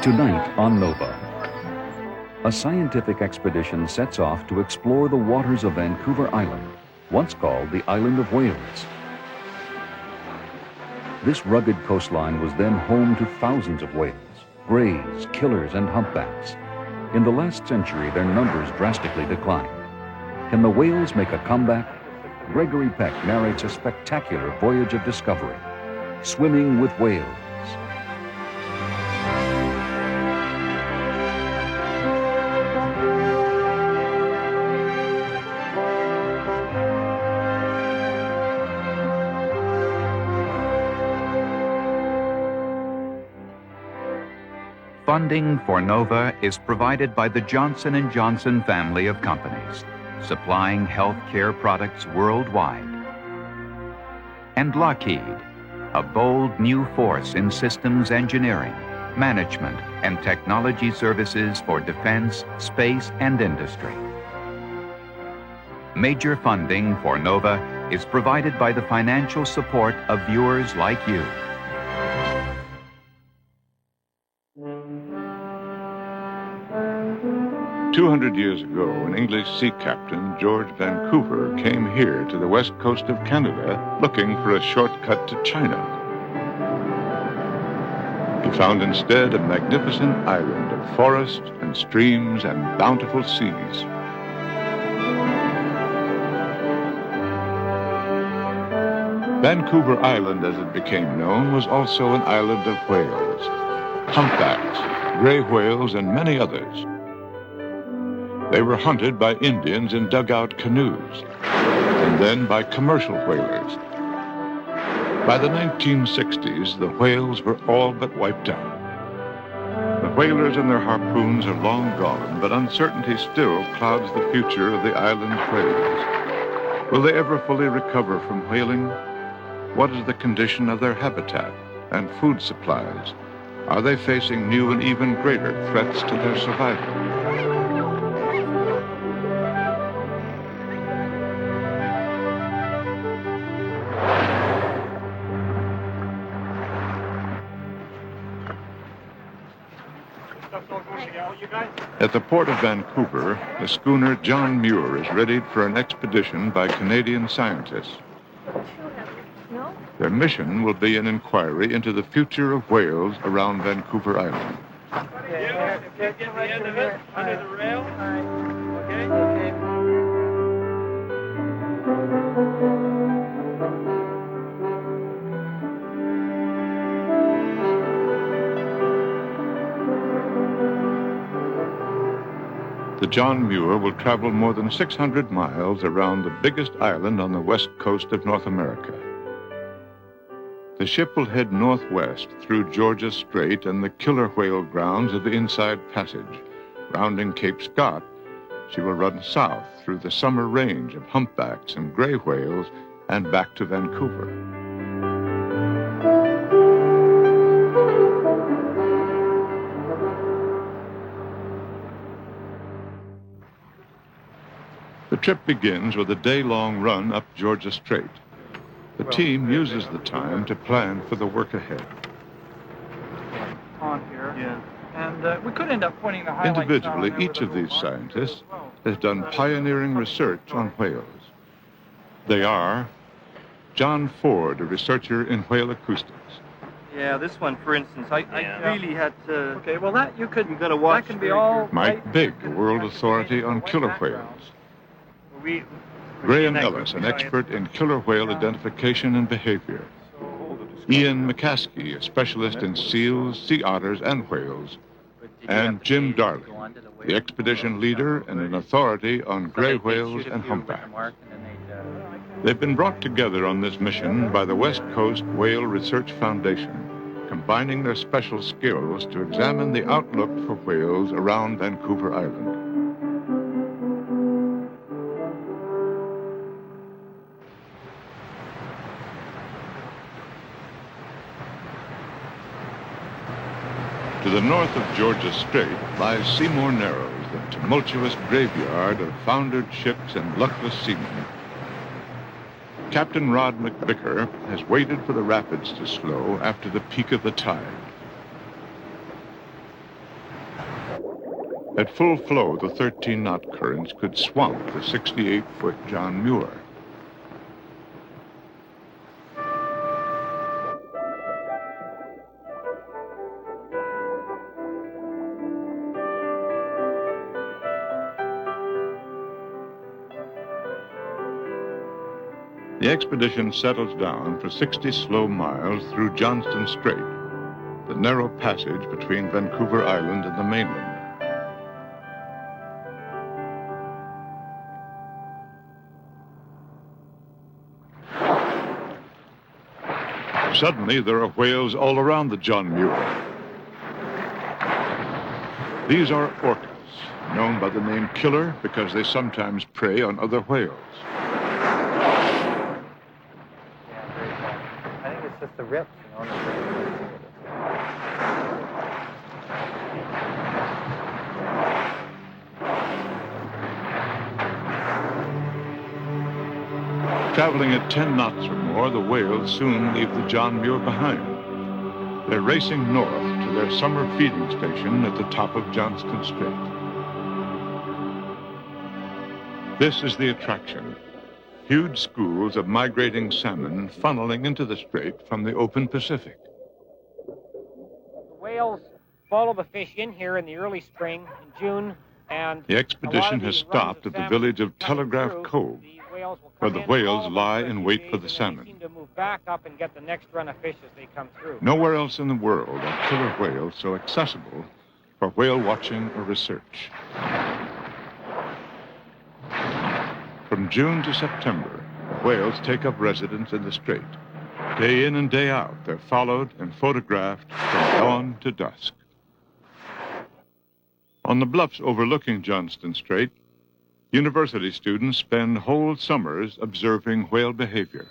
Tonight on Nova, a scientific expedition sets off to explore the waters of Vancouver Island, once called the Island of Whales. This rugged coastline was then home to thousands of whales, greys, killers, and humpbacks. In the last century, their numbers drastically declined. Can the whales make a comeback? Gregory Peck narrates a spectacular voyage of discovery, Swimming with Whales. Funding for NOVA is provided by the Johnson & Johnson family of companies, supplying health care products worldwide. And Lockheed, a bold new force in systems engineering, management, and technology services for defense, space, and industry. Major funding for NOVA is provided by the financial support of viewers like you. 200 years ago, an English sea captain, George Vancouver, came here to the west coast of Canada looking for a shortcut to China. He found instead a magnificent island of forest and streams and bountiful seas. Vancouver Island, as it became known, was also an island of whales, humpbacks, gray whales, and many others. They were hunted by Indians in dugout canoes, and then by commercial whalers. By the 1960s, the whales were all but wiped out. The whalers and their harpoons are long gone, but uncertainty still clouds the future of the island whales. Will they ever fully recover from whaling? What is the condition of their habitat and food supplies? Are they facing new and even greater threats to their survival? At the port of Vancouver, the schooner John Muir is readied for an expedition by Canadian scientists. Their mission will be an inquiry into the future of whales around Vancouver Island. Okay, get the end of it under the rail. Okay. The John Muir will travel more than 600 miles around the biggest island on the west coast of North America. The ship will head northwest through Georgia Strait and the killer whale grounds of the Inside Passage. Rounding Cape Scott, she will run south through the summer range of humpbacks and gray whales and back to Vancouver. The trip begins with a day-long run up Georgia Strait. The team uses the time to plan for the work ahead. On here. Yeah. And we could end up pointing the highlights. Individually, each of these scientists has done pioneering research on whales. They are John Ford, a researcher in whale acoustics. Yeah, this one, for instance, I really had to... Okay, well, that you gotta watch. That can be all... Mike Bigg, a world authority on killer whales. Graham Ellis, an expert in killer whale identification and behavior. Ian McCaskey, a specialist in seals, sea otters, and whales. And Jim Darling, the expedition leader and an authority on gray whales and humpbacks. They've been brought together on this mission by the West Coast Whale Research Foundation, combining their special skills to examine the outlook for whales around Vancouver Island. To the north of Georgia Strait lies Seymour Narrows, the tumultuous graveyard of foundered ships and luckless seamen. Captain Rod McVicker has waited for the rapids to slow after the peak of the tide. At full flow, the 13-knot currents could swamp the 68-foot John Muir. The expedition settles down for 60 slow miles through Johnston Strait, the narrow passage between Vancouver Island and the mainland. Suddenly, there are whales all around the John Muir. These are orcas, known by the name killer because they sometimes prey on other whales. I think it's just the rips, you know. Traveling at 10 knots or more, the whales soon leave the John Muir behind. They're racing north to their summer feeding station at the top of Johnston Strait. This is the attraction. Huge schools of migrating salmon funneling into the strait from the open Pacific. The whales follow the fish in here in the early spring, in June, and The expedition has stopped at the village of Telegraph Cove, where the whales lie in wait for the salmon. They seem to move back up and get the next run of fish as they come through. Nowhere else in the world are killer whales so accessible for whale watching or research. From June to September, the whales take up residence in the strait. Day in and day out, they're followed and photographed from dawn to dusk. On the bluffs overlooking Johnston Strait, university students spend whole summers observing whale behavior.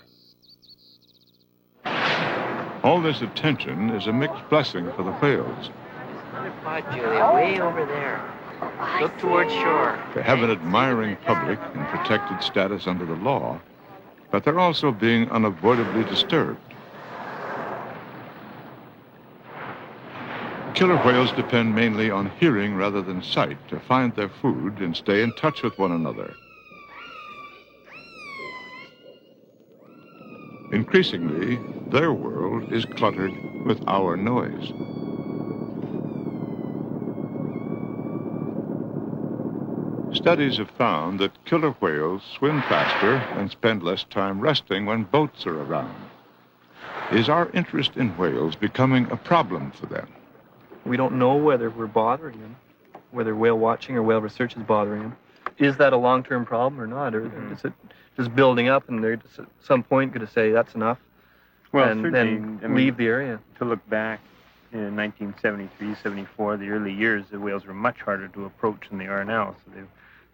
All this attention is a mixed blessing for the whales. Pod, Julia, way over there. Look towards shore. They have an admiring public and protected status under the law, but they're also being unavoidably disturbed. Killer whales depend mainly on hearing rather than sight to find their food and stay in touch with one another. Increasingly, their world is cluttered with our noise. Studies have found that killer whales swim faster and spend less time resting when boats are around. Is our interest in whales becoming a problem for them? We don't know whether we're bothering them, whether whale watching or whale research is bothering them. Is that a long-term problem or not? Or is it just building up and they're just at some point going to say that's enough and then leave the area? To look back in 1973, 74, the early years, the whales were much harder to approach than they are now, so they've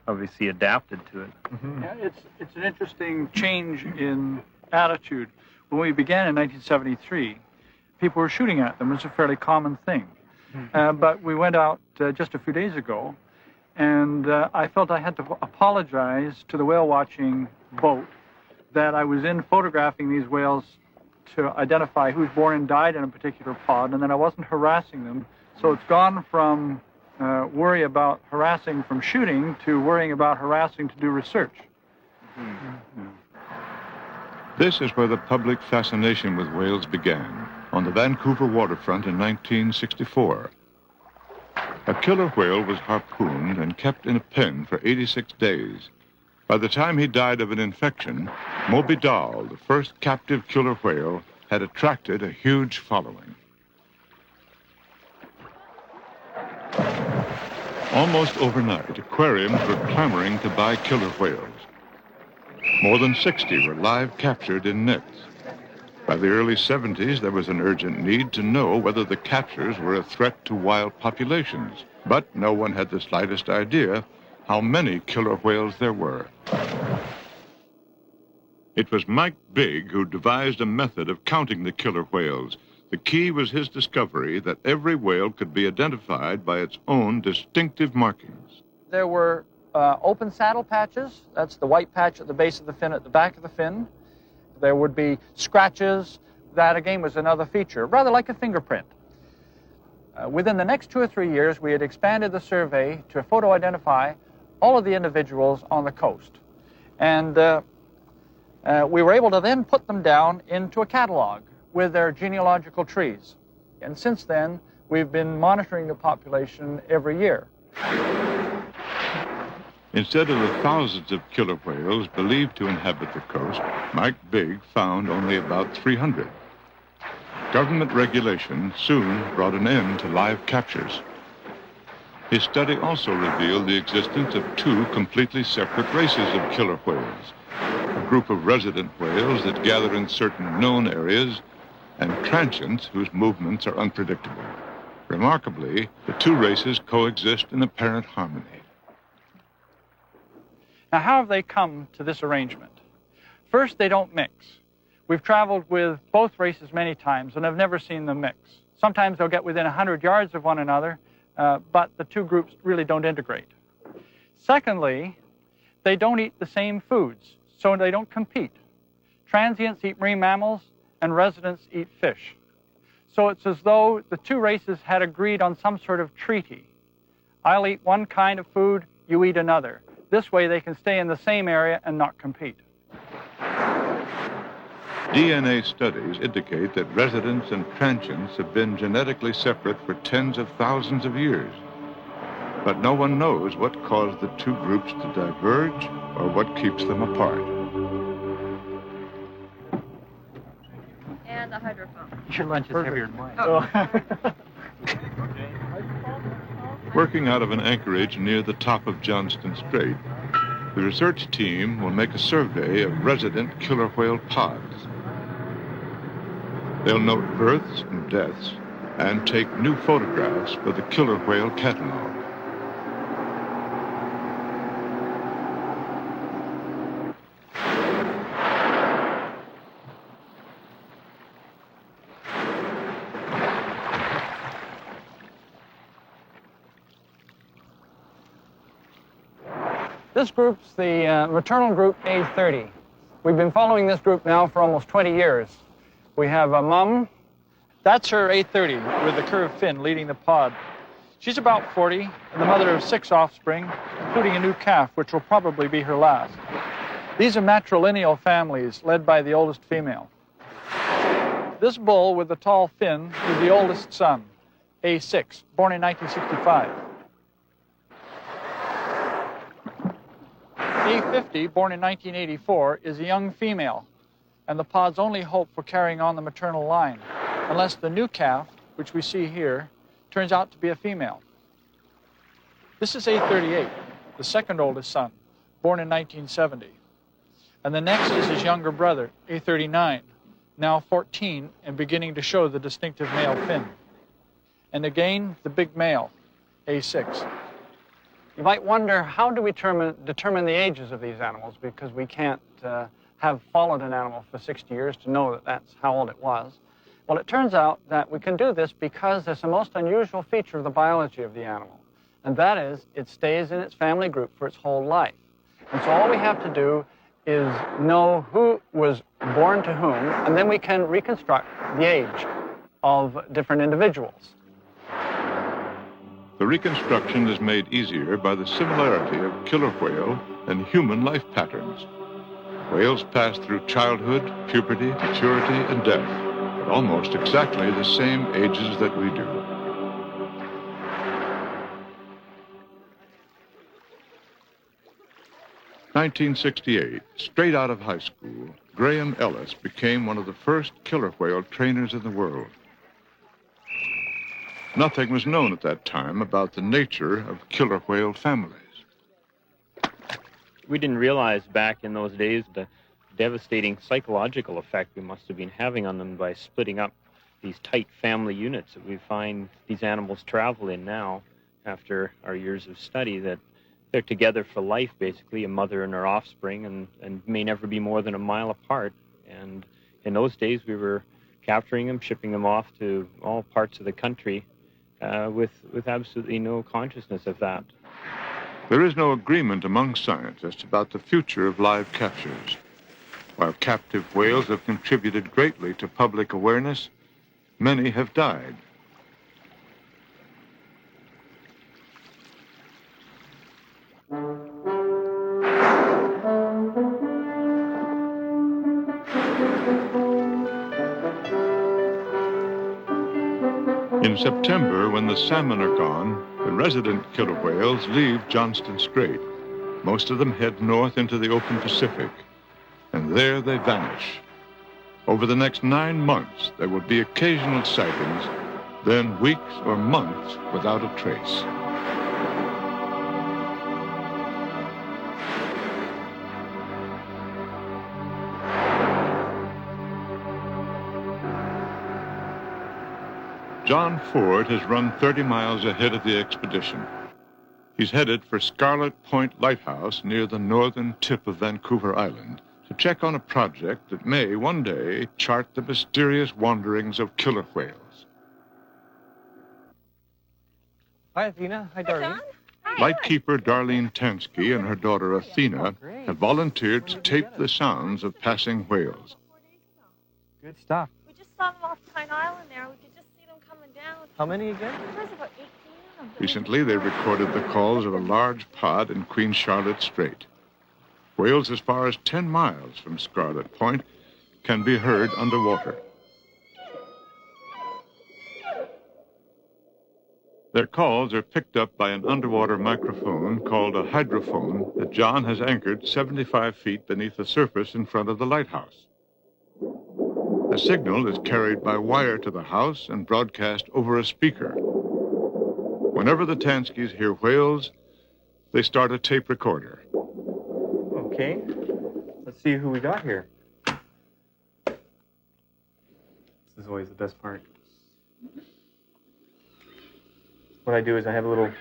obviously adapted to it. Yeah, it's an interesting change in attitude. When we began in 1973, people were shooting at them. It was a fairly common thing. But we went out just a few days ago, and I felt I had to apologize to the whale watching boat that I was in photographing these whales to identify who's born and died in a particular pod, and then I wasn't harassing them. So it's gone from worry about harassing from shooting to worrying about harassing to do research. This is where the public fascination with whales began, on the Vancouver waterfront in 1964. A killer whale was harpooned and kept in a pen for 86 days. By the time he died of an infection, Moby Doll, the first captive killer whale, had attracted a huge following. Almost overnight, aquariums were clamoring to buy killer whales. More than 60 were live captured in nets. By the early 70s, there was an urgent need to know whether the captures were a threat to wild populations, but no one had the slightest idea how many killer whales there were. It was Mike Bigg who devised a method of counting the killer whales. The key was his discovery that every whale could be identified by its own distinctive markings. There were open saddle patches. That's the white patch at the base of the fin, at the back of the fin. There would be scratches. That, again, was another feature, rather like a fingerprint. Within the next 2 or 3 years, we had expanded the survey to photo identify all of the individuals on the coast. And we were able to then put them down into a catalog with their genealogical trees. And since then, we've been monitoring the population every year. Instead of the thousands of killer whales believed to inhabit the coast, Mike Bigg found only about 300. Government regulation soon brought an end to live captures. His study also revealed the existence of 2 completely separate races of killer whales, a group of resident whales that gather in certain known areas, and transients whose movements are unpredictable. Remarkably, the 2 races coexist in apparent harmony. Now, how have they come to this arrangement? First, they don't mix. We've traveled with both races many times and have never seen them mix. Sometimes they'll get within 100 yards of one another, but the 2 groups really don't integrate. Secondly, they don't eat the same foods, so they don't compete. Transients eat marine mammals, and residents eat fish. So it's as though the 2 races had agreed on some sort of treaty. I'll eat one kind of food, you eat another. This way they can stay in the same area and not compete. DNA studies indicate that residents and transients have been genetically separate for tens of thousands of years. But no one knows what caused the 2 groups to diverge or what keeps them apart. And the hydro pump. Your lunch is heavier than mine. Oh. Working out of an anchorage near the top of Johnston Strait, the research team will make a survey of resident killer whale pods. They'll note births and deaths and take new photographs for the killer whale catalog. This group's the maternal group A30. We've been following this group now for almost 20 years. We have a mom. That's her A30 with the curved fin leading the pod. She's about 40 and the mother of 6 offspring, including a new calf, which will probably be her last. These are matrilineal families led by the oldest female. This bull with the tall fin is the oldest son, A6, born in 1965. A50, born in 1984, is a young female, and the pod's only hope for carrying on the maternal line, unless the new calf, which we see here, turns out to be a female. This is A38, the second oldest son, born in 1970. And the next is his younger brother, A39, now 14 and beginning to show the distinctive male fin. And again, the big male, A6. You might wonder, how do we determine the ages of these animals? Because we can't have followed an animal for 60 years to know that that's how old it was. Well, it turns out that we can do this because there's a most unusual feature of the biology of the animal, and that is it stays in its family group for its whole life. And so all we have to do is know who was born to whom, and then we can reconstruct the age of different individuals. The reconstruction is made easier by the similarity of killer whale and human life patterns. Whales pass through childhood, puberty, maturity, and death at almost exactly the same ages that we do. In 1968, straight out of high school, Graham Ellis became one of the first killer whale trainers in the world. Nothing was known at that time about the nature of killer whale families. We didn't realize back in those days the devastating psychological effect we must have been having on them by splitting up these tight family units that we find these animals travel in now after our years of study, that they're together for life, basically, a mother and her offspring, and may never be more than a mile apart. And in those days, we were capturing them, shipping them off to all parts of the country with absolutely no consciousness of that. There is no agreement among scientists about the future of live captures. While captive whales have contributed greatly to public awareness, many have died. In September, when the salmon are gone, the resident killer whales leave Johnston Strait. Most of them head north into the open Pacific, and there they vanish. Over the next 9 months, there will be occasional sightings, then weeks or months without a trace. John Ford has run 30 miles ahead of the expedition. He's headed for Scarlet Point Lighthouse near the northern tip of Vancouver Island to check on a project that may one day chart the mysterious wanderings of killer whales. Hi, Athena. Hi, Darlene. Lightkeeper Darlene Tansky and her daughter Athena have volunteered to tape the sounds of passing whales. Good stuff. We just saw them off Pine Island there. We could just see them coming down. How many again? There's about 18 of them. Recently, they recorded the calls of a large pod in Queen Charlotte Strait. Whales as far as 10 miles from Scarlet Point can be heard underwater. Their calls are picked up by an underwater microphone called a hydrophone that John has anchored 75 feet beneath the surface in front of the lighthouse. A signal is carried by wire to the house and broadcast over a speaker. Whenever the Tanskys hear whales, they start a tape recorder. Okay. Let's see who we got here. This is always the best part. What I do is I have a little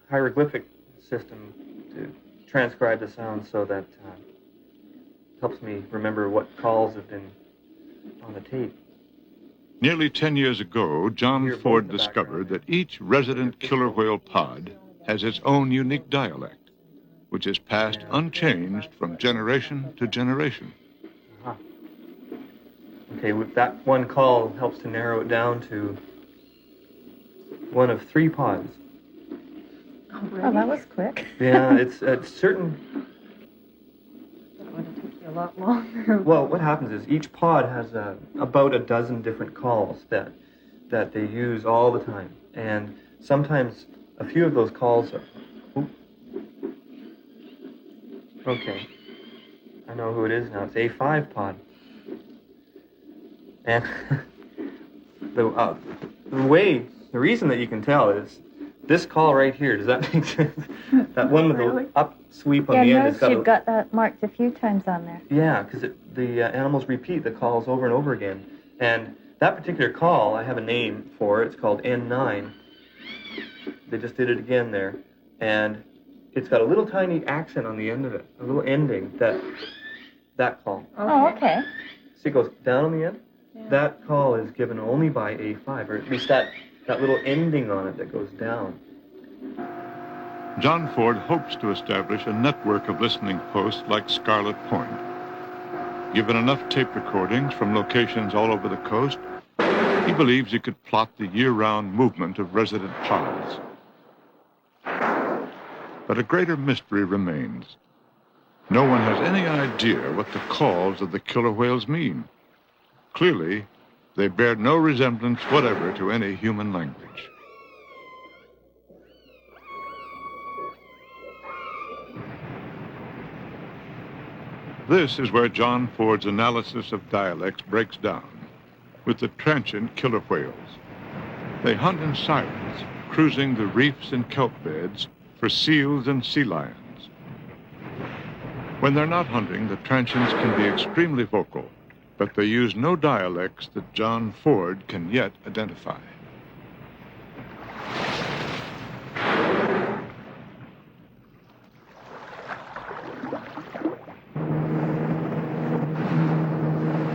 hieroglyphic system to transcribe the sound so that helps me remember what calls have been on the tape. Nearly 10 years ago, John Ford discovered that each resident killer whale pod has its own unique dialect, which is passed unchanged from generation to generation. Uh-huh. Okay, with that one call helps to narrow it down to one of 3 pods. Oh, that was quick. Yeah, it's certain. That would have taken a lot longer. Well, what happens is each pod has about a dozen different calls that they use all the time, and sometimes a few of those calls are. Oop. Okay, I know who it is now. It's A5 pod, and the reason that you can tell is this call right here. Does that make sense? That one with the up sweep on the end has got you've got that marked a few times on there. Yeah, because the animals repeat the calls over and over again. And that particular call, I have a name for it. It's called N9. They just did it again there. And it's got a little tiny accent on the end of it, a little ending, that call. Oh, okay. See, it goes down on the end? Yeah. That call is given only by A5, or at least that little ending on it that goes down. John Ford hopes to establish a network of listening posts like Scarlet Point. Given enough tape recordings from locations all over the coast, he believes he could plot the year-round movement of resident pods. But a greater mystery remains. No one has any idea what the calls of the killer whales mean. Clearly, they bear no resemblance whatever to any human language. This is where John Ford's analysis of dialects breaks down, with the transient killer whales. They hunt in silence, cruising the reefs and kelp beds for seals and sea lions. When they're not hunting, the transients can be extremely vocal, but they use no dialects that John Ford can yet identify.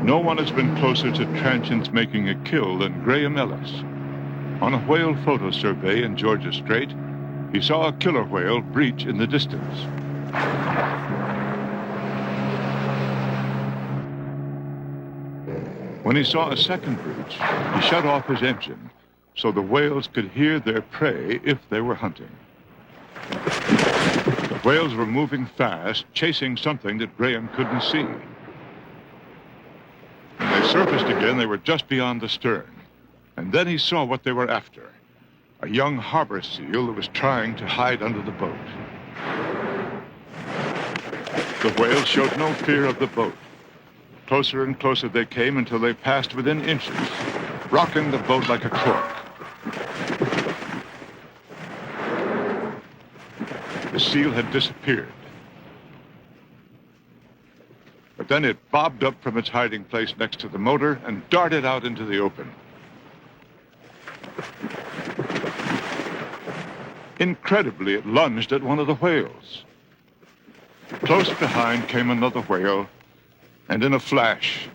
No one has been closer to transients making a kill than Graham Ellis. On a whale photo survey in Georgia Strait, he saw a killer whale breach in the distance. When he saw a second breach, he shut off his engine so the whales could hear their prey if they were hunting. The whales were moving fast, chasing something that Graham couldn't see. When they surfaced again, they were just beyond the stern. And then he saw what they were after. A young harbor seal that was trying to hide under the boat. The whales showed no fear of the boat. Closer and closer they came until they passed within inches, rocking the boat like a cork. The seal had disappeared. But then it bobbed up from its hiding place next to the motor and darted out into the open. Incredibly, it lunged at one of the whales. Close behind came another whale, and in a flash,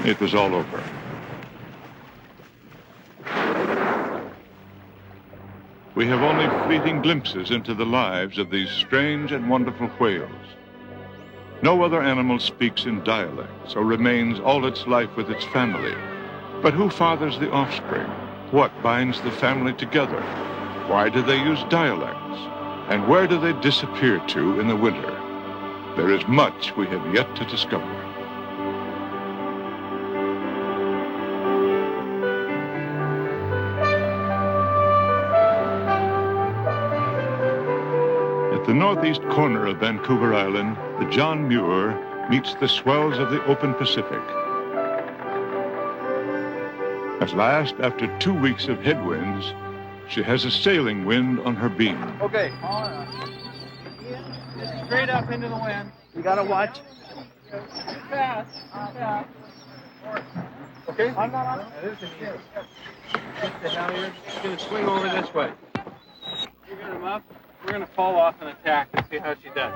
it was all over. We have only fleeting glimpses into the lives of these strange and wonderful whales. No other animal speaks in dialects or remains all its life with its family. But who fathers the offspring? What binds the family together? Why do they use dialects? And where do they disappear to in the winter? There is much we have yet to discover. At the northeast corner of Vancouver Island, the John Muir meets the swells of the open Pacific. At last, after 2 weeks of headwinds, she has a sailing wind on her beam. Okay, all right. Just straight up into the wind. You gotta watch. Too fast. Okay? I'm not on. There's a ship. Now you're gonna swing over this way. You're gonna come up. We're gonna fall off and attack and see how she does.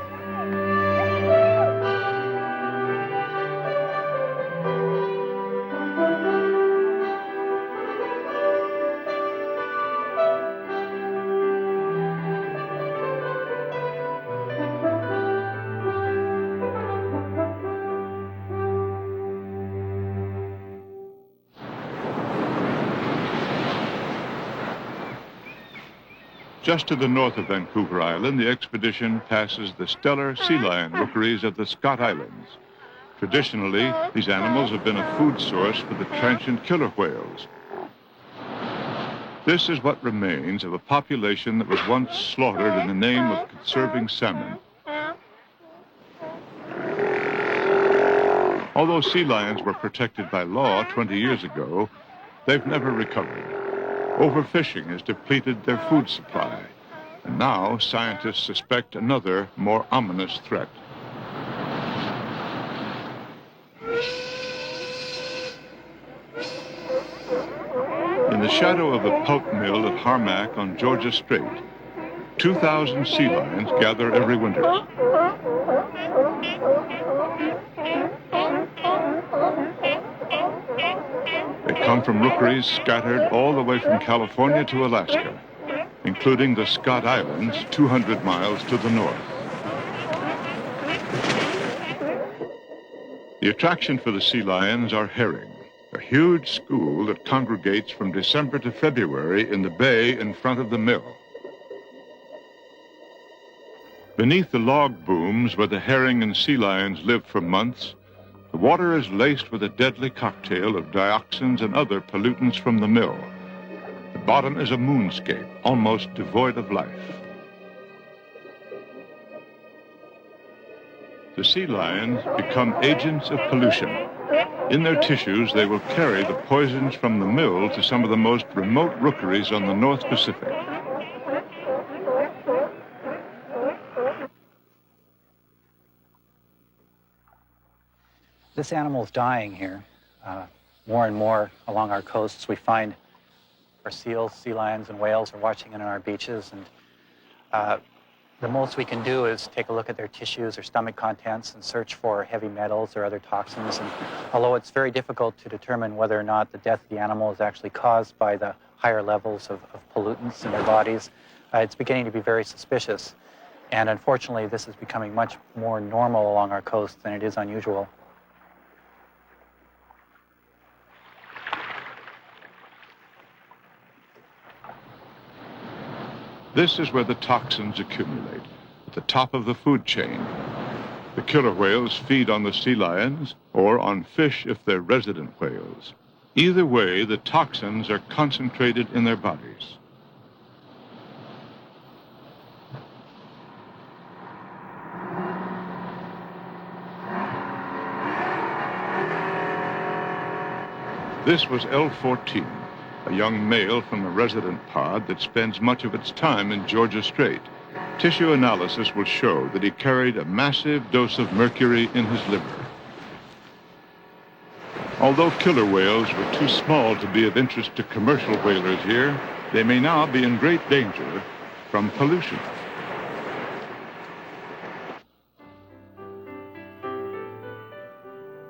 Just to the north of Vancouver Island, the expedition passes the stellar sea lion rookeries of the Scott Islands. Traditionally, these animals have been a food source for the transient killer whales. This is what remains of a population that was once slaughtered in the name of conserving salmon. Although sea lions were protected by law 20 years ago, they've never recovered. Overfishing has depleted their food supply, and now scientists suspect another, more ominous threat. In the shadow of the pulp mill at Harmac on Georgia Strait, 2,000 sea lions gather every winter. They come from rookeries scattered all the way from California to Alaska, including the Scott Islands, 200 miles to the north. The attraction for the sea lions are herring, a huge school that congregates from December to February in the bay in front of the mill. Beneath the log booms where the herring and sea lions live for months, the water is laced with a deadly cocktail of dioxins and other pollutants from the mill. The bottom is a moonscape, almost devoid of life. The sea lions become agents of pollution. In their tissues, they will carry the poisons from the mill to some of the most remote rookeries on the North Pacific. This animal is dying here. More and more along our coasts, we find our seals, sea lions, and whales are watching in on our beaches. And the most we can do is take a look at their tissues or stomach contents and search for heavy metals or other toxins. And although it's very difficult to determine whether or not the death of the animal is actually caused by the higher levels of pollutants in their bodies, it's beginning to be very suspicious. And unfortunately, this is becoming much more normal along our coast than it is unusual. This is where the toxins accumulate, at the top of the food chain. The killer whales feed on the sea lions or on fish if they're resident whales. Either way, the toxins are concentrated in their bodies. This was L-14, a young male from a resident pod that spends much of its time in Georgia Strait. Tissue analysis will show that he carried a massive dose of mercury in his liver. Although killer whales were too small to be of interest to commercial whalers here, they may now be in great danger from pollution.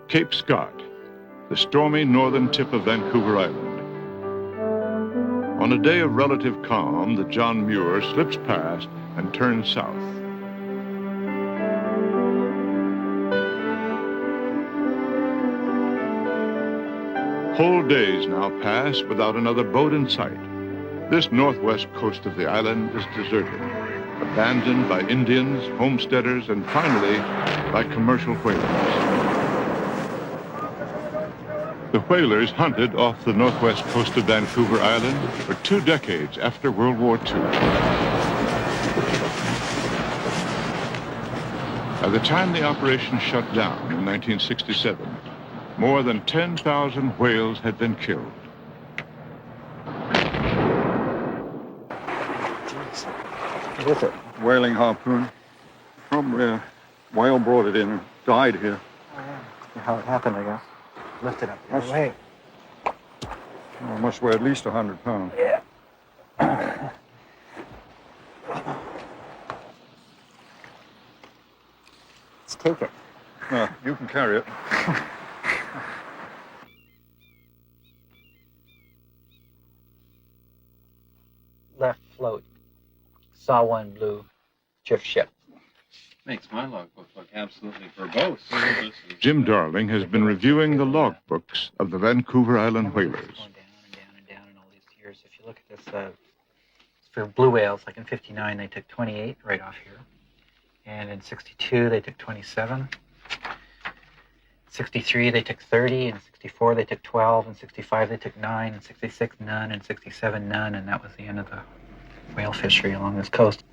Cape Scott, the stormy northern tip of Vancouver Island. On a day of relative calm, the John Muir slips past and turns south. Whole days now pass without another boat in sight. This northwest coast of the island is deserted, abandoned by Indians, homesteaders, and finally by commercial whalers. The whalers hunted off the northwest coast of Vancouver Island for 2 decades after World War II. By the time the operation shut down in 1967, more than 10,000 whales had been killed. What is it? Whaling harpoon. Probably a whale brought it in and died here. Oh, yeah. How it happened, I guess. Lift it up the other way. Well, it must weigh at least 100 pounds. Yeah. Let's take it. You can carry it. Left float. Saw one blue drift ship. Makes my logbook look absolutely verbose. Jim Darling has been reviewing the logbooks of the Vancouver Island whalers. Going down and down and down in all these years. If you look at this, for blue whales, like in '59, they took 28 right off here. And in '62, they took 27. 63, they took 30. In '64, they took 12. In '65, they took 9. In '66, none. In '67, none. And that was the end of the whale fishery along this coast.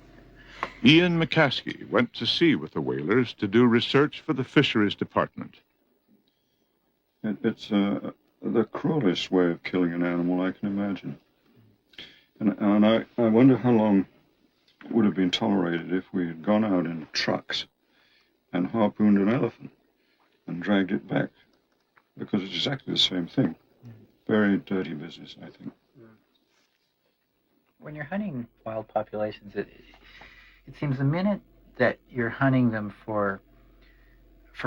Ian McCaskey went to sea with the whalers to do research for the Fisheries Department. It's the cruelest way of killing an animal I can imagine. And I wonder how long it would have been tolerated if we had gone out in trucks and harpooned an elephant and dragged it back. Because it's exactly the same thing. Very dirty business, I think. When you're hunting wild populations, it seems the minute that you're hunting them for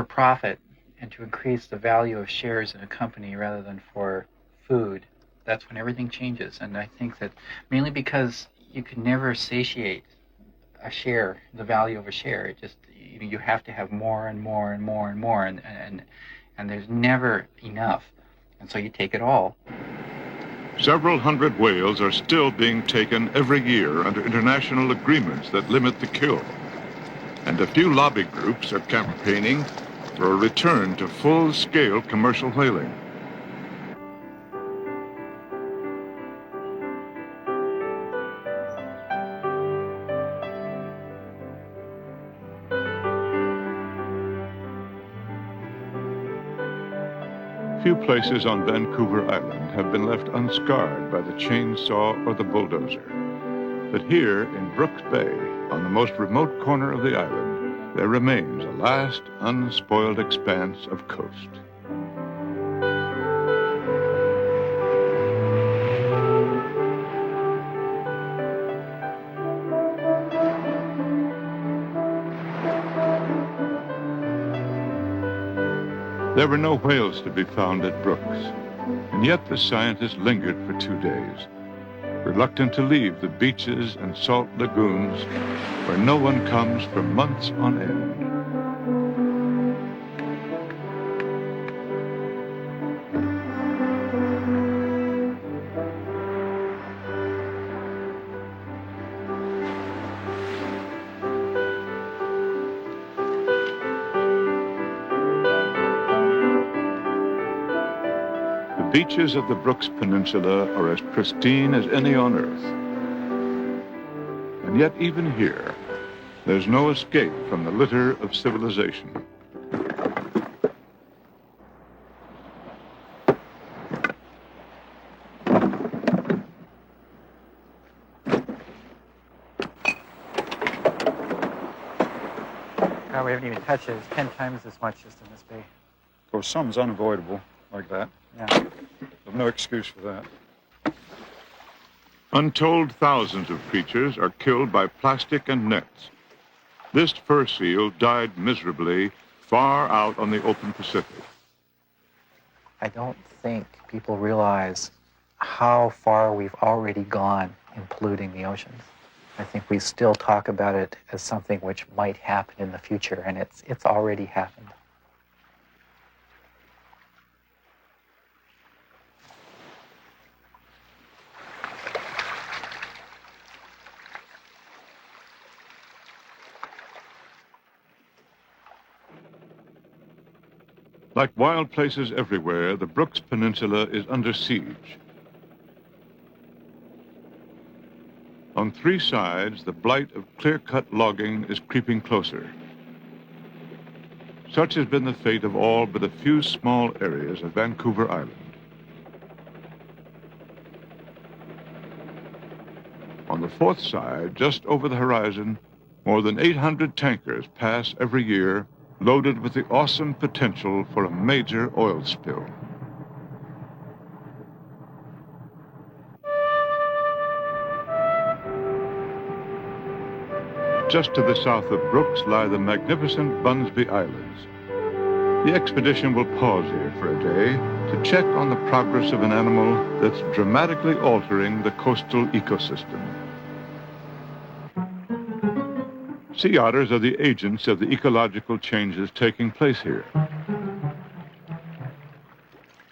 profit and to increase the value of shares in a company rather than for food, that's when everything changes. And I think that mainly because you can never satiate a share, the value of a share. It just, you have to have more and more and more and more, and there's never enough. And so you take it all. Several hundred whales are still being taken every year under international agreements that limit the kill. And a few lobby groups are campaigning for a return to full-scale commercial whaling. Few places on Vancouver Island have been left unscarred by the chainsaw or the bulldozer. But here in Brooks Bay, on the most remote corner of the island, there remains a last unspoiled expanse of coast. There were no whales to be found at Brooks, and yet the scientists lingered for 2 days, reluctant to leave the beaches and salt lagoons where no one comes for months on end. beaches of the Brooks Peninsula are as pristine as any on Earth. And yet even here, there's no escape from the litter of civilization. We haven't even touched it. It's 10 times as much as in this bay. Of course, some's unavoidable like that. Yeah. There's no excuse for that. Untold thousands of creatures are killed by plastic and nets. This fur seal died miserably far out on the open Pacific. I don't think people realize how far we've already gone in polluting the oceans. I think we still talk about it as something which might happen in the future, and it's already happened. Like wild places everywhere, the Brooks Peninsula is under siege. On three sides, the blight of clear-cut logging is creeping closer. Such has been the fate of all but a few small areas of Vancouver Island. On the fourth side, just over the horizon, more than 800 tankers pass every year, loaded with the awesome potential for a major oil spill. Just to the south of Brooks lie the magnificent Bunsby Islands. The expedition will pause here for a day to check on the progress of an animal that's dramatically altering the coastal ecosystem. Sea otters are the agents of the ecological changes taking place here.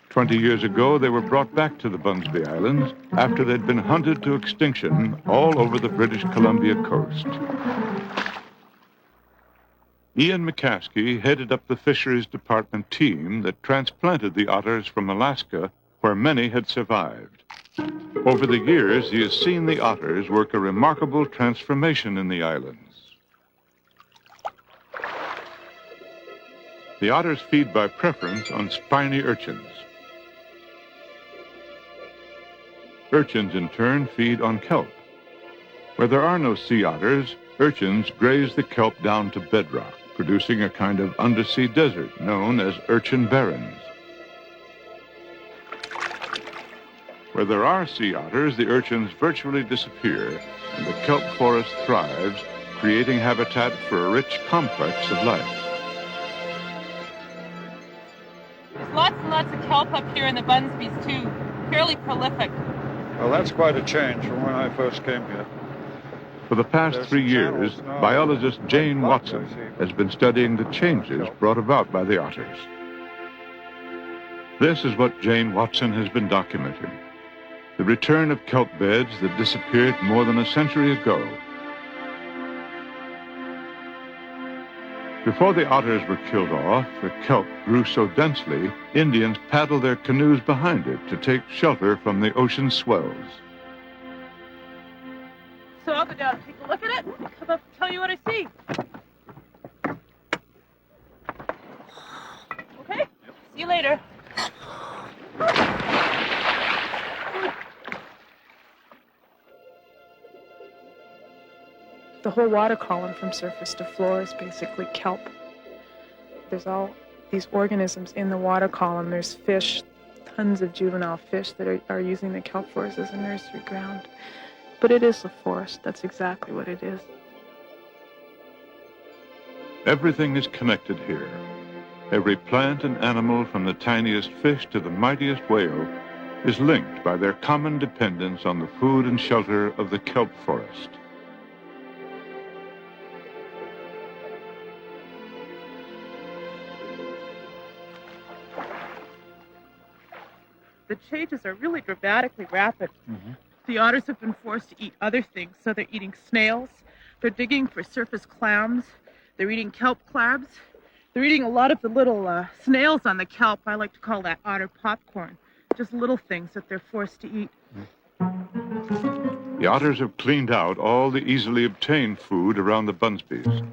20 years ago, they were brought back to the Bunsby Islands after they'd been hunted to extinction all over the British Columbia coast. Ian McCaskey headed up the Fisheries Department team that transplanted the otters from Alaska, where many had survived. Over the years, he has seen the otters work a remarkable transformation in the islands. The otters feed by preference on spiny urchins. Urchins, in turn, feed on kelp. Where there are no sea otters, urchins graze the kelp down to bedrock, producing a kind of undersea desert known as urchin barrens. Where there are sea otters, the urchins virtually disappear, and the kelp forest thrives, creating habitat for a rich complex of life. There's lots and lots of kelp up here in the Bunsbys, too. Fairly prolific. Well, that's quite a change from when I first came here. For the past 3 years, biologist Jane Watson has been studying the changes brought about by the otters. This is what Jane Watson has been documenting: the return of kelp beds that disappeared more than a century ago. Before the otters were killed off, the kelp grew so densely, Indians paddled their canoes behind it to take shelter from the ocean swells. So I'll go down and take a look at it, come up and tell you what I see. Okay? See you later. The whole water column from surface to floor is basically kelp. There's all these organisms in the water column. There's fish, tons of juvenile fish that are using the kelp forest as a nursery ground. But it is a forest. That's exactly what it is. Everything is connected here. Every plant and animal, from the tiniest fish to the mightiest whale, is linked by their common dependence on the food and shelter of the kelp forest. The changes are really dramatically rapid. Mm-hmm. The otters have been forced to eat other things, so they're eating snails, they're digging for surface clams, they're eating kelp crabs, they're eating a lot of the little snails on the kelp. I like to call that otter popcorn. just little things that they're forced to eat. The otters have cleaned out all the easily obtained food around the Bunsbys.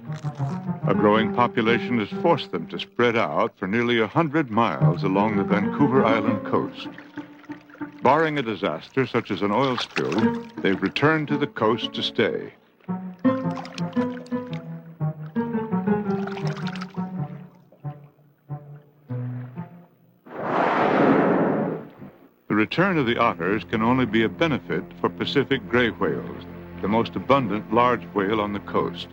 A growing population has forced them to spread out for nearly 100 miles along the Vancouver Island coast. Barring a disaster such as an oil spill, they've returned to the coast to stay. The return of the otters can only be a benefit for Pacific gray whales, the most abundant large whale on the coast.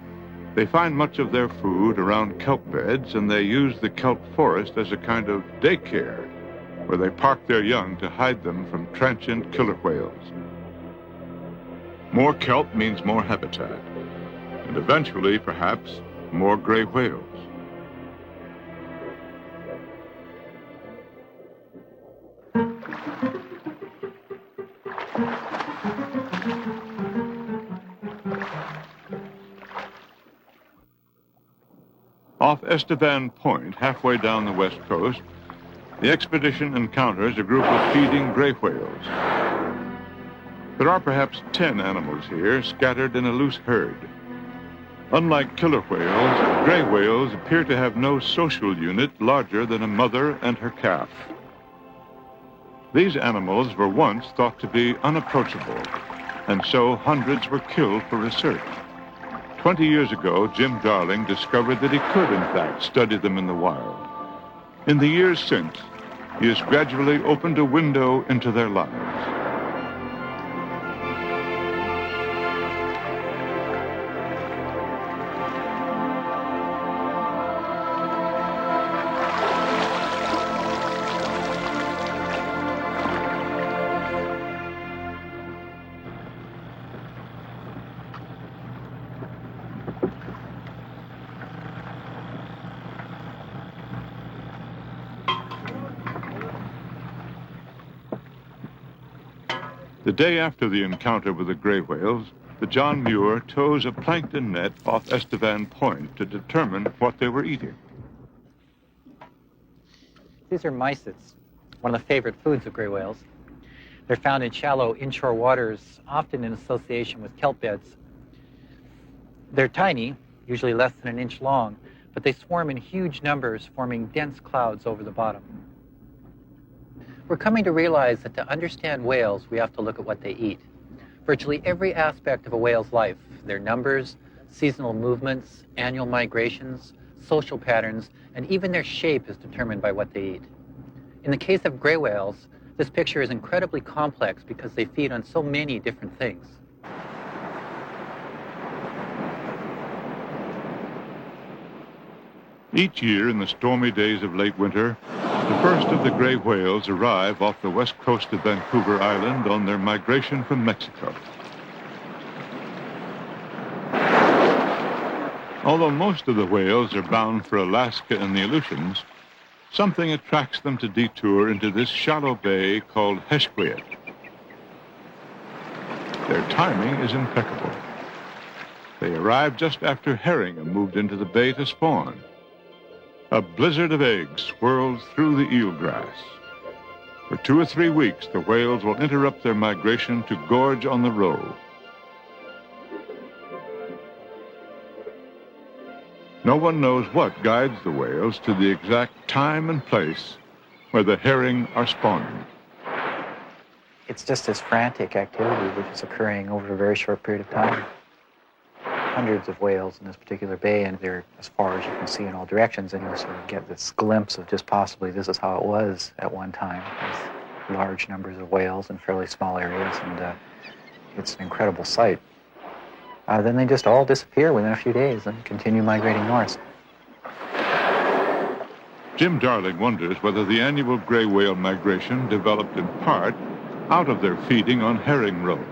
They find much of their food around kelp beds, and they use the kelp forest as a kind of daycare, where they park their young to hide them from transient killer whales. More kelp means more habitat, and eventually, perhaps, more gray whales. Off Estevan Point, halfway down the west coast, the expedition encounters a group of feeding gray whales. There are perhaps 10 animals here, scattered in a loose herd. Unlike killer whales, gray whales appear to have no social unit larger than a mother and her calf. These animals were once thought to be unapproachable, and so hundreds were killed for research. 20 years ago, Jim Darling discovered that he could, in fact, study them in the wild. In the years since, he has gradually opened a window into their lives. The day after the encounter with the gray whales, the John Muir tows a plankton net off Estevan Point to determine what they were eating. These are mysids, one of the favorite foods of gray whales. They're found in shallow inshore waters, often in association with kelp beds. They're tiny, usually less than an inch long, but they swarm in huge numbers, forming dense clouds over the bottom. We're coming to realize that to understand whales, we have to look at what they eat. Virtually every aspect of a whale's life, their numbers, seasonal movements, annual migrations, social patterns, and even their shape is determined by what they eat. In the case of gray whales, this picture is incredibly complex because they feed on so many different things. Each year in the stormy days of late winter, the first of the gray whales arrive off the west coast of Vancouver Island on their migration from Mexico. Although most of the whales are bound for Alaska and the Aleutians, something attracts them to detour into this shallow bay called Hesquiat. Their timing is impeccable. They arrive just after herring are moved into the bay to spawn. A blizzard of eggs swirls through the eelgrass. For 2 or 3 weeks, the whales will interrupt their migration to gorge on the roe. No one knows what guides the whales to the exact time and place where the herring are spawning. It's just this frantic activity which is occurring over a very short period of time. Hundreds of whales in this particular bay, and they're as far as you can see in all directions, and you sort of get this glimpse of just possibly this is how it was at one time. There's large numbers of whales in fairly small areas, and it's an incredible sight. Then they just all disappear within a few days and continue migrating north. Jim Darling wonders whether the annual gray whale migration developed in part out of their feeding on herring roe.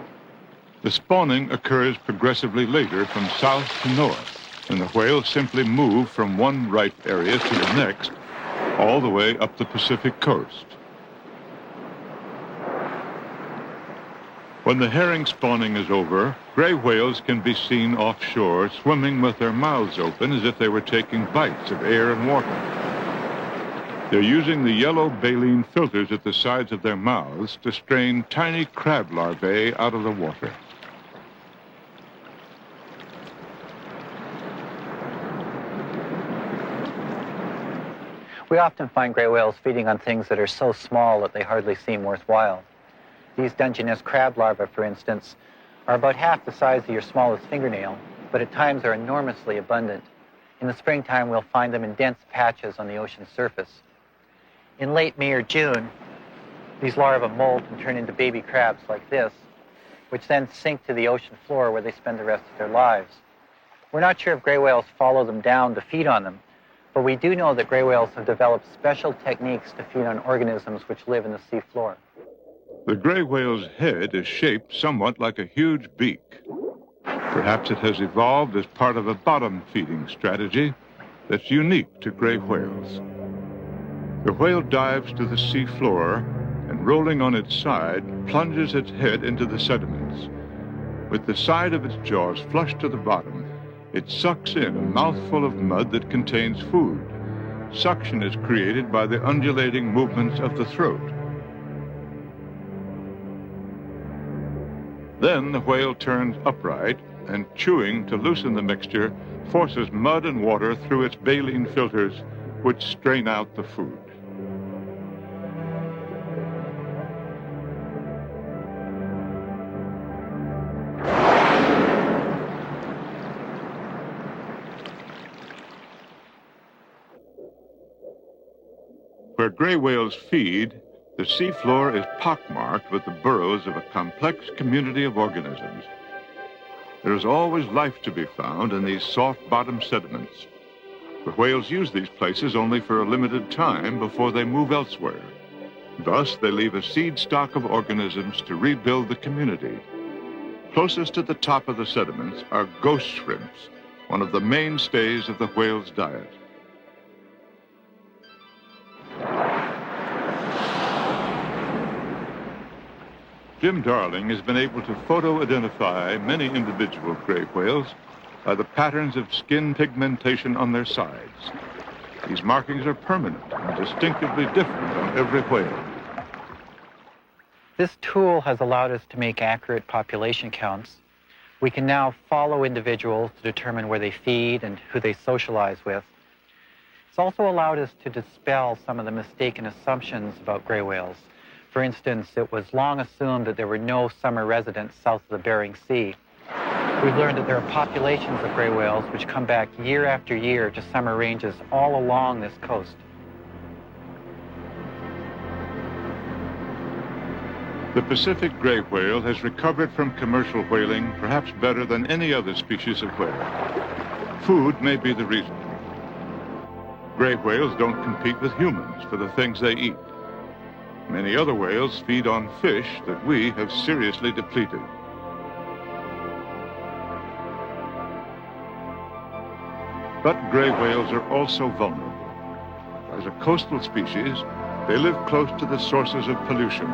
The spawning occurs progressively later from south to north, and the whales simply move from one ripe area to the next, all the way up the Pacific coast. When the herring spawning is over, gray whales can be seen offshore swimming with their mouths open as if they were taking bites of air and water. They're using the yellow baleen filters at the sides of their mouths to strain tiny crab larvae out of the water. We often find gray whales feeding on things that are so small that they hardly seem worthwhile. These Dungeness crab larvae, for instance, are about half the size of your smallest fingernail, but at times are enormously abundant. In the springtime, we'll find them in dense patches on the ocean surface. In late May or June, these larvae molt and turn into baby crabs like this, which then sink to the ocean floor where they spend the rest of their lives. We're not sure if gray whales follow them down to feed on them, but we do know that gray whales have developed special techniques to feed on organisms which live in the sea floor. The gray whale's head is shaped somewhat like a huge beak. Perhaps it has evolved as part of a bottom-feeding strategy that's unique to gray whales. The whale dives to the sea floor and, rolling on its side, plunges its head into the sediments. With the side of its jaws flush to the bottom, it sucks in a mouthful of mud that contains food. Suction is created by the undulating movements of the throat. Then the whale turns upright and, chewing to loosen the mixture, forces mud and water through its baleen filters, which strain out the food. Where gray whales feed, the seafloor is pockmarked with the burrows of a complex community of organisms. There is always life to be found in these soft-bottom sediments. The whales use these places only for a limited time before they move elsewhere. Thus, they leave a seed stock of organisms to rebuild the community. Closest to the top of the sediments are ghost shrimps, one of the mainstays of the whale's diet. Jim Darling has been able to photo-identify many individual gray whales by the patterns of skin pigmentation on their sides. These markings are permanent and distinctively different on every whale. This tool has allowed us to make accurate population counts. We can now follow individuals to determine where they feed and who they socialize with. It's also allowed us to dispel some of the mistaken assumptions about gray whales. For instance, it was long assumed that there were no summer residents south of the Bering Sea. We've learned that there are populations of gray whales which come back year after year to summer ranges all along this coast. The Pacific gray whale has recovered from commercial whaling perhaps better than any other species of whale. Food may be the reason. Gray whales don't compete with humans for the things they eat. Many other whales feed on fish that we have seriously depleted. But gray whales are also vulnerable. As a coastal species, they live close to the sources of pollution,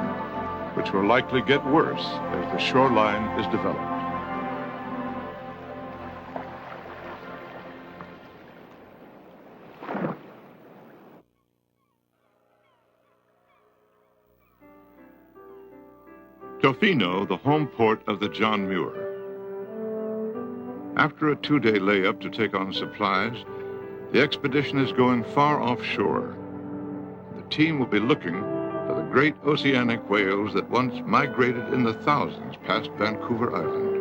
which will likely get worse as the shoreline is developed. Tofino, the home port of the John Muir. After a 2-day layup to take on supplies, the expedition is going far offshore. The team will be looking for the great oceanic whales that once migrated in the thousands past Vancouver Island.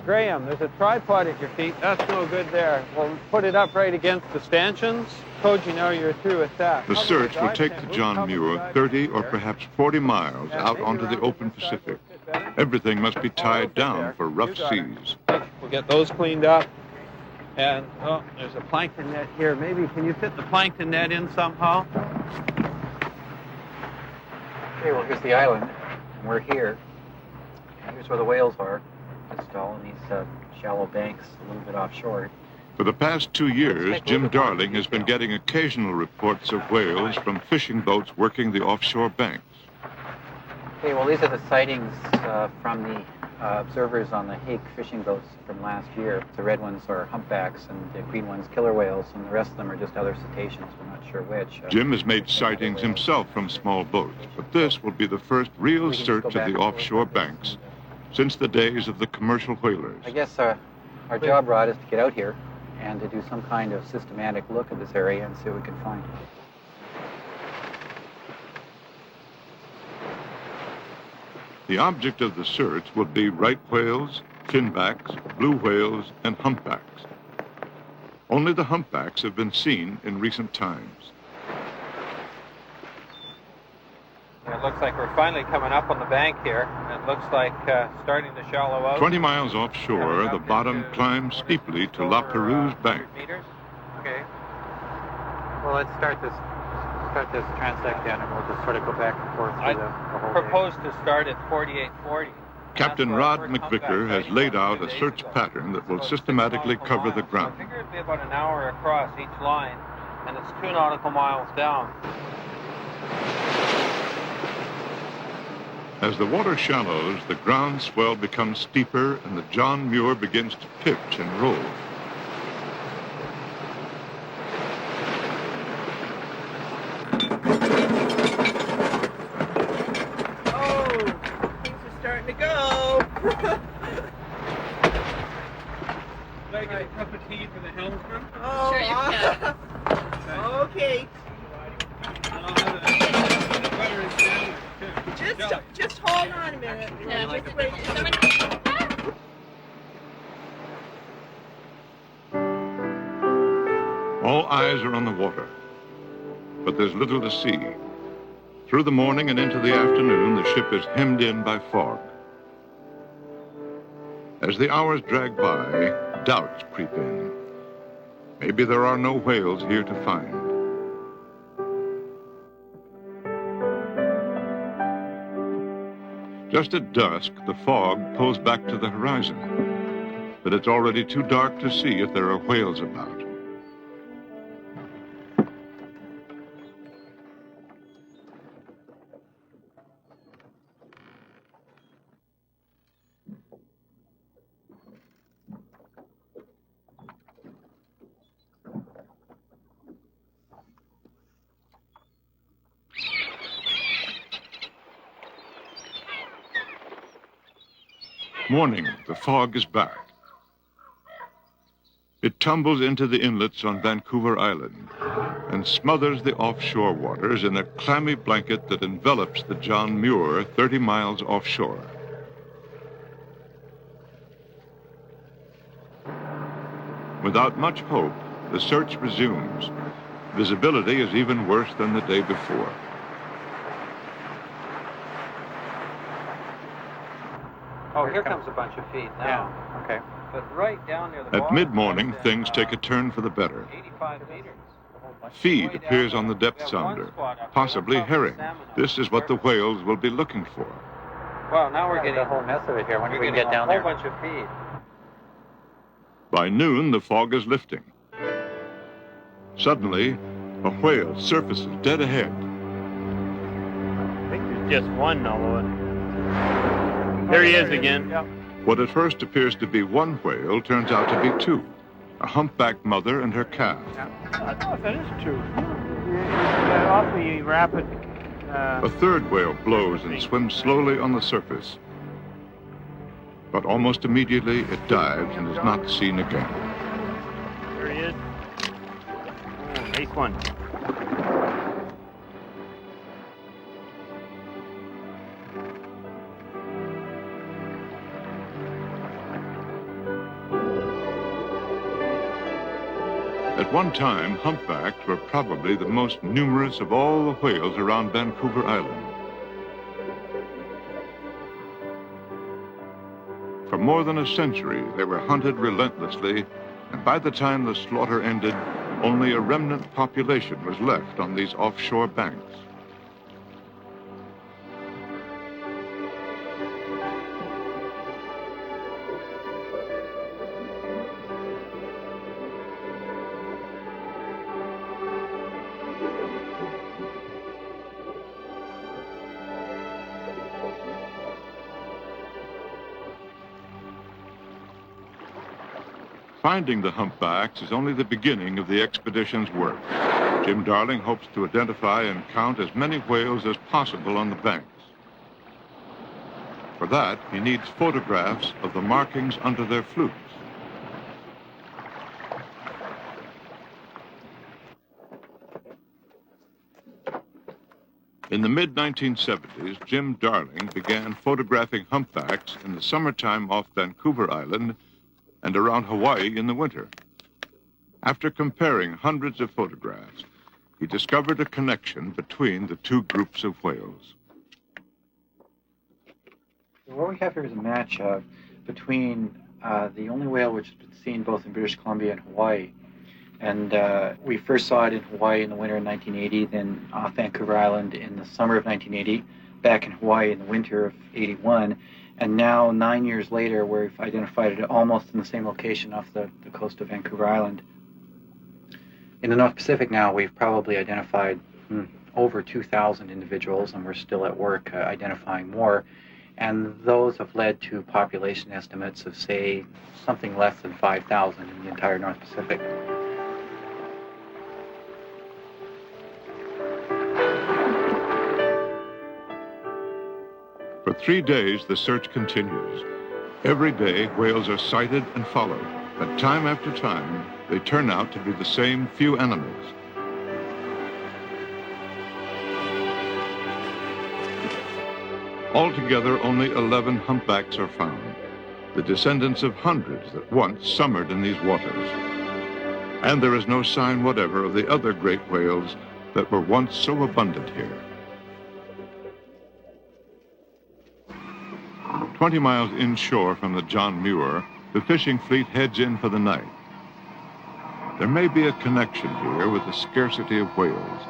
Graham, there's a tripod at your feet. That's no good there. We'll put it up right against the stanchions. Told you now you're through with that. The search will take the John Muir 30 or perhaps 40 miles out onto the open Pacific. Everything must be tied down for rough seas. We'll get those cleaned up. And, oh, there's a plankton net here. Maybe, can you fit the plankton net in somehow? Okay, well, here's the island, and we're here. Here's where the whales are, just all in these shallow banks a little bit offshore. For the past 2 years, Jim Darling has been getting occasional reports of whales from fishing boats working the offshore banks. Okay, well, these are the sightings from the observers on the Hake fishing boats from last year. The red ones are humpbacks and the green ones killer whales, and the rest of them are just other cetaceans. We're not sure which. Jim has made sightings himself from small boats, but this will be the first real search of the offshore banks since the days of the commercial whalers. I guess our job, Rod, is to get out here and to do some kind of systematic look at this area and see what we can find. The object of the search will be right whales, finbacks, blue whales, and humpbacks. Only the humpbacks have been seen in recent times. It looks like we're finally coming up on the bank here. It looks like starting to shallow out. 20 miles offshore, the bottom climbs steeply to La Perouse Bank. Okay. Well, let's start this transect then, and we'll just sort of go back and forth through the whole Proposed to start at 4840. Captain Rod McVicker has laid out a search pattern that will systematically cover the ground. I figure it'd be about an hour across each line, and it's 2 nautical miles down. As the water shallows, the ground swell becomes steeper and the John Muir begins to pitch and roll. Starting to go. Like a cup of tea for the helmsman? Oh, sure you can. Okay. Just hold on a minute. Just wait. All eyes are on the water, but there's little to see. Through the morning and into the afternoon, the ship is hemmed in by fog. As the hours drag by, doubts creep in. Maybe there are no whales here to find. Just at dusk, the fog pulls back to the horizon, but it's already too dark to see if there are whales about. Morning, the fog is back. It tumbles into the inlets on Vancouver Island and smothers the offshore waters in a clammy blanket that envelops the John Muir 30 miles offshore. Without much hope, the search resumes. Visibility is even worse than the day before. Oh, here comes a bunch of feet now. Yeah, okay. But right down near the At bottom, mid-morning, things take a turn for the better. 85 meters. Feed appears on the depth sounder, possibly herring. This is what the whales will be looking for. Well, now we're getting a whole mess of it here. When do we getting get down a there? whole bunch of feed. By noon, the fog is lifting. Suddenly, a whale surfaces dead ahead. I think there's just one, although there he is again. What at first appears to be one whale turns out to be two, a humpback mother and her calf. I don't know if that is true. It's awfully rapid. A third whale blows and swims slowly on the surface. But almost immediately, it dives and is not seen again. There he is. Oh, nice one. At one time, humpbacks were probably the most numerous of all the whales around Vancouver Island. For more than a century, they were hunted relentlessly, and by the time the slaughter ended, only a remnant population was left on these offshore banks. Finding the humpbacks is only the beginning of the expedition's work. Jim Darling hopes to identify and count as many whales as possible on the banks. For that, he needs photographs of the markings under their flukes. In the mid-1970s, Jim Darling began photographing humpbacks in the summertime off Vancouver Island and around Hawaii in the winter. After comparing hundreds of photographs, he discovered a connection between the two groups of whales. What we have here is a match between the only whale which has been seen both in British Columbia and Hawaii. And we first saw it in Hawaii in the winter of 1980, then off Vancouver Island in the summer of 1980, back in Hawaii in the winter of 81, and now 9 years later we've identified it almost in the same location off the coast of Vancouver Island. In the North Pacific now we've probably identified over 2,000 individuals, and we're still at work identifying more. And those have led to population estimates of, say, something less than 5,000 in the entire North Pacific. For 3 days, the search continues. Every day, whales are sighted and followed, but time after time, they turn out to be the same few animals. Altogether, only 11 humpbacks are found, the descendants of hundreds that once summered in these waters. And there is no sign whatever of the other great whales that were once so abundant here. 20 miles inshore from the John Muir, the fishing fleet heads in for the night. There may be a connection here with the scarcity of whales.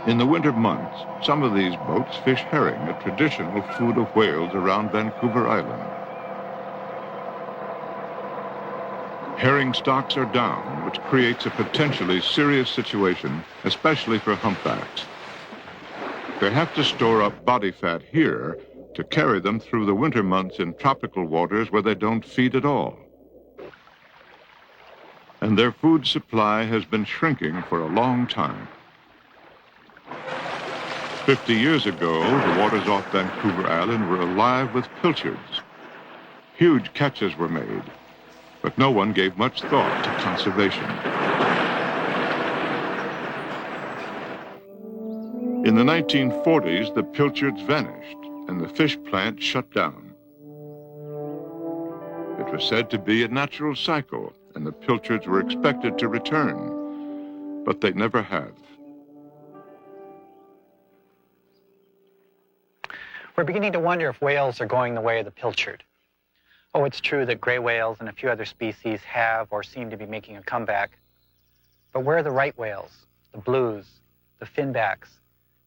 In the winter months, some of these boats fish herring, a traditional food of whales around Vancouver Island. Herring stocks are down, which creates a potentially serious situation, especially for humpbacks. They have to store up body fat here to carry them through the winter months in tropical waters where they don't feed at all. And their food supply has been shrinking for a long time. 50 years ago, the waters off Vancouver Island were alive with pilchards. Huge catches were made, but no one gave much thought to conservation. In the 1940s, the pilchards vanished and the fish plant shut down. It was said to be a natural cycle, and the pilchards were expected to return, but they never have. We're beginning to wonder if whales are going the way of the pilchard. Oh, it's true that gray whales and a few other species have or seem to be making a comeback. But where are the right whales, the blues, the finbacks,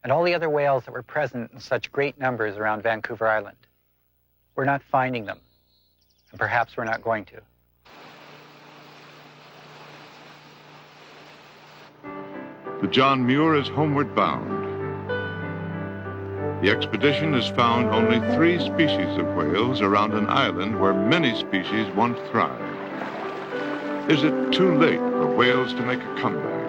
and all the other whales that were present in such great numbers around Vancouver Island? We're not finding them, and perhaps we're not going to. The John Muir is homeward bound. The expedition has found only 3 species of whales around an island where many species once thrived. Is it too late for whales to make a comeback?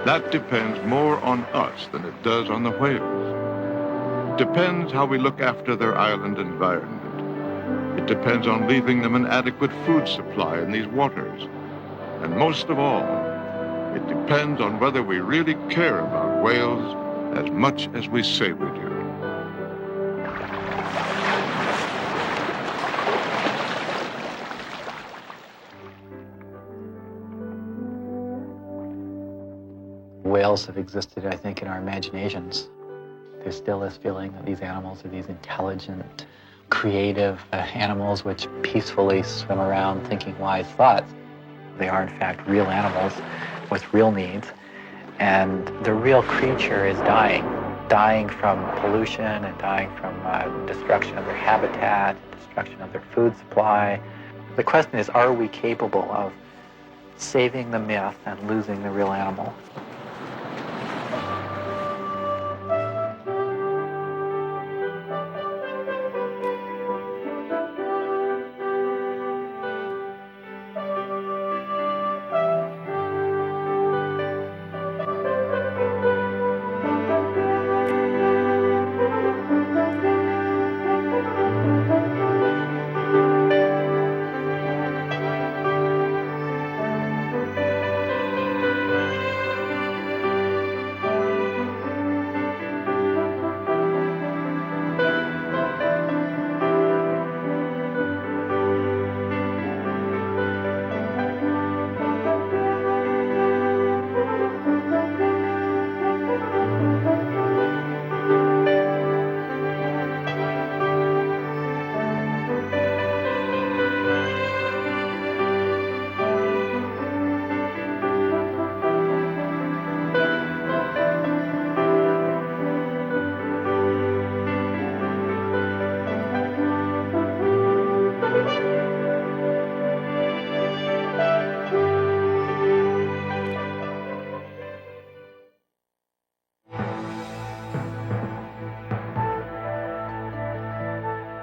That depends more on us than it does on the whales. It depends how we look after their island environment. It depends on leaving them an adequate food supply in these waters. And most of all, it depends on whether we really care about whales as much as we say we do. Whales have existed, I think, in our imaginations. There still is feeling that these animals are these intelligent, creative animals which peacefully swim around thinking wise thoughts. They are, in fact, real animals with real needs. And the real creature is dying from pollution and dying from destruction of their habitat, destruction of their food supply. The question is, are we capable of saving the myth and losing the real animal?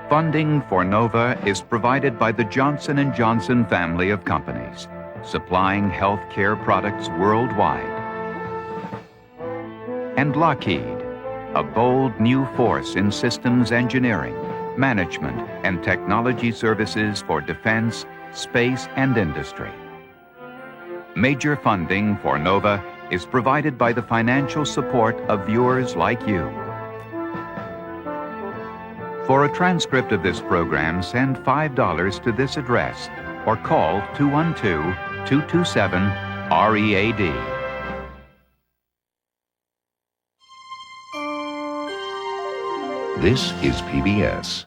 Funding for NOVA is provided by the Johnson & Johnson family of companies, supplying health care products worldwide. And Lockheed, a bold new force in systems engineering, management, and technology services for defense, space, and industry. Major funding for NOVA is provided by the financial support of viewers like you. For a transcript of this program, send $5 to this address or call 212-227-READ. This is PBS.